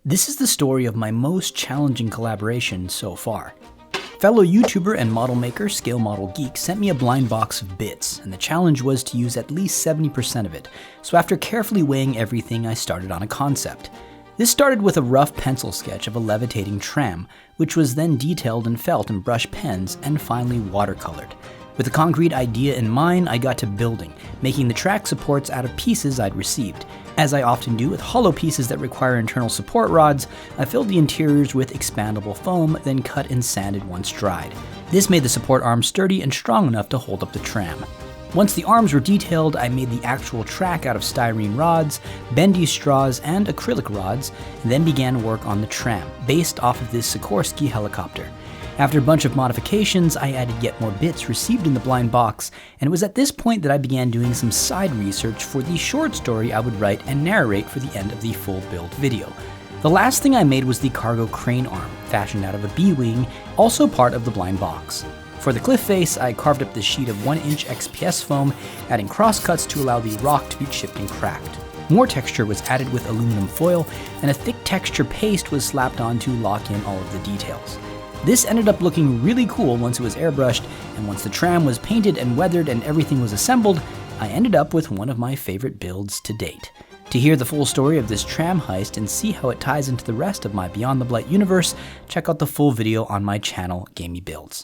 This is the story of my most challenging collaboration so far. Fellow YouTuber and model maker Scale Model Geek sent me a blind box of bits, and the challenge was to use at least 70% of it, so after carefully weighing everything, I started on a concept. This started with a rough pencil sketch of a levitating tram, which was then detailed in felt and brush pens, and finally watercolored. With a concrete idea in mind, I got to building, making the track supports out of pieces I'd received. As I often do with hollow pieces that require internal support rods, I filled the interiors with expandable foam, then cut and sanded once dried. This made the support arms sturdy and strong enough to hold up the tram. Once the arms were detailed, I made the actual track out of styrene rods, bendy straws, and acrylic rods, and then began work on the tram, based off of this Sikorsky helicopter. After a bunch of modifications, I added yet more bits received in the blind box, and it was at this point that I began doing some side research for the short story I would write and narrate for the end of the full build video. The last thing I made was the cargo crane arm, fashioned out of a B-wing, also part of the blind box. For the cliff face, I carved up this sheet of 1-inch XPS foam, adding crosscuts to allow the rock to be chipped and cracked. More texture was added with aluminum foil, and a thick texture paste was slapped on to lock in all of the details. This ended up looking really cool once it was airbrushed, and once the tram was painted and weathered and everything was assembled, I ended up with one of my favorite builds to date. To hear the full story of this tram heist and see how it ties into the rest of my Beyond the Blight universe, check out the full video on my channel, Gamey Builds.